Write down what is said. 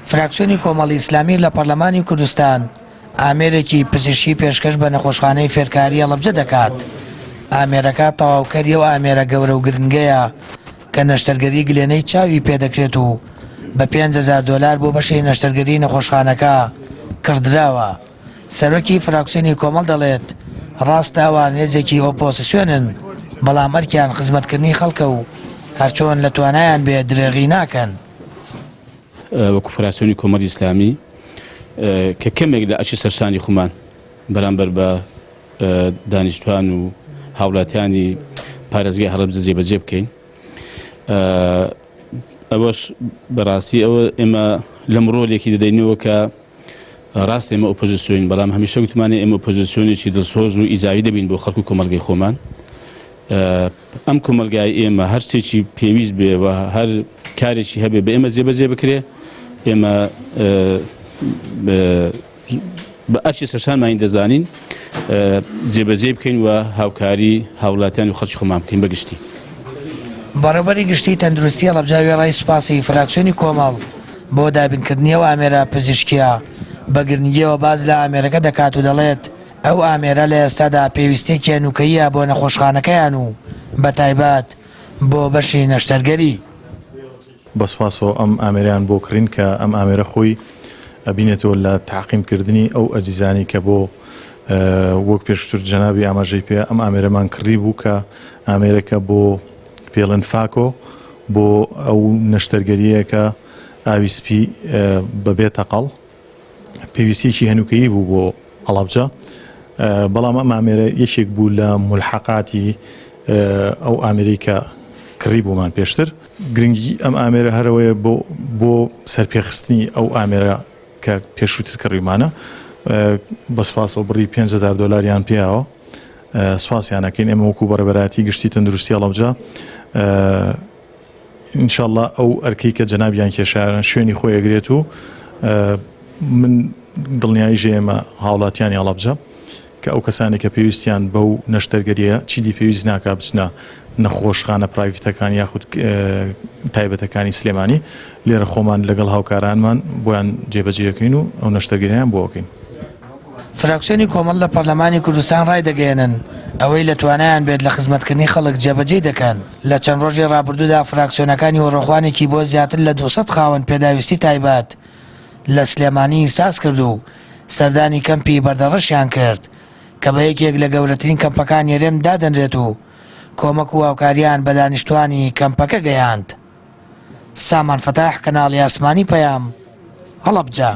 فراکسیۆنی کۆمەڵی ئیسلامی لە پەرلەمانی کوردستان ئامێرێکی پزیشکی پێشکەش بە نەخۆشخانەی فێرکاری هەڵەبجە دەکات. ئامێرەکە تەواوکەری و ئامێرە گەورە و گرنگەیە کە نەشتەرگەری گلێنەی چاوی پێدەکرێت و بە 5,000 دۆلار بۆ بەشەی نەشتەرگەری نەخۆشخانەکە کردراوە. سەرۆکی فراکسیۆنی کۆمەڵ دەڵێت ڕاستە ئەوان هێزێکی ئۆپۆزیسیۆنن، بەڵام ئەرکیان خزمەتکردنی خەڵکە و هەرچۆن لە توانایان بێ درێغی ناکەن. وەکو فراکسیۆنی کۆمەڵی ئیسلامی کە کەمێک لە ئەچی سەرشانی خۆمان بەرامبەر بە دانیشتوان و هاوڵاتیانی پارێزگای هەڵەبجە جێبەجێ بکەین. ئەوەش بەڕاستی ئەوە ئێمە لەم ڕۆلێکی دەدەینەوە کە ڕاست ئێمە ئۆپۆزیسیۆن، بەڵام هەمیشە گوتمانێ ئێمە ئۆپۆزیسیۆنێکی دڵسۆز و ئیزاوی دەبین بۆ خەڵک و کۆمەلگای خۆمان. ئەم کۆمەلگای ئێمە هەر شتێکی پێویست بێ و هەر کارێکی هەبێ بە ئێمە جێبەجێ بکرێ، ئێمە بە ئەرچی سەرشانمان دەزانین جێبەجێ بکەین و هاوکاری هاوڵاتیان و خەڵکی خۆمان بکەین بەگشتی. بەڕێوەبەری گشتی تەندروستی هەڵەبجە وێڕای سوپاسی فراکسیۆنی کۆمەڵ بۆ دابینکردنیەوە ئامێرە پزیشکیە بە گرنگیەوە باز لە ئامێرەکە دەکات و دەڵێت ئەو ئامێرە لە ئێستادا پێویستێکی هەنووکەیە بۆ نەخۆشخانەکەیان و بە تایبەت بۆ بەشی نەشتەرگەری. بەسپاسەوە ئەم ئامێریان بۆ کڕین کە ئەم ئامێرە خۆی ئەبینێتەوە لە تاقیمکردنی ئەو ئەجیزانی کە بۆ وەک پێشتر جەنابی ئاماژەی پێ ئەم ئامێرەمان کڕی بوو کە ئامێرەکە بۆ پێڵەن فاکۆ بۆ ئەو نەشتەرگەریەکە ئاویسپی بەبێ تەقەڵ پێویستیەکی هەنووکەیی بوو بۆ هەڵەبجە، بەڵام ئەم ئامێرە یەکێک بوو لە ملحقاتی ئەو ئامێرەی کە کڕی بوومان پێشتر. گرنگی ئەم ئامێرە هەرەوەیە بۆ سەرپێخستنی ئەو ئامێرە کە پێشووتر کڕیمانە. بەسپاسەوە بڕی 5,000 دۆلاریان پێیەوە، سوپاسیانەکەین. ئێمە وەکو بەڕێبەراتی گشتی تەندروستی هەڵەبجە ئینشاءڵڵا ئەو ئەرکەی کە جەنابیان کێشایان شوێنی خۆی ئەگرێت و من دڵنیایی ژێمە هاوڵاتیانی هەڵەبجە کە ئەو کەسانی کە پێویستیان بەو نەشتەرگەریە چیدی پێویست ناکا بچنە نەخۆشخانە پرایڤەتەکان یاخود تایبەتەکانی سلێمانی، لێرە خۆمان لەگەڵ هاوکارانمان بۆیان جێبەجێەکەین و ئەو نەشتەرگەریان بۆکەین. فراکسیۆنی کۆمەڵ لە پەرلەمانی کوردستان ڕای دەگەێنن ئەوەی لە توانایان بێت لە خزمەتکردنی خەڵک جێبەجێ دەکەن. لە چەند ڕۆژی ڕابردوودا فراکسیۆنەکانی وەڕۆخوانێکی بۆ زیاتر لە 200 خاوەن پێداویستی تایبەت لە سلێمانی ساز کرد و سەردانی کەمپی بەردەڕەشیان کرد کە بە یەکێک لە گەورەترین کەمپەکان هێرێم دادەنرێت و کۆمەک و هاوکاریان بە دانیشتوانی کەمپەکە گەیاند. سامان فەتاح، کەناڵی ئاسمانی پەیام، هەڵەبجە.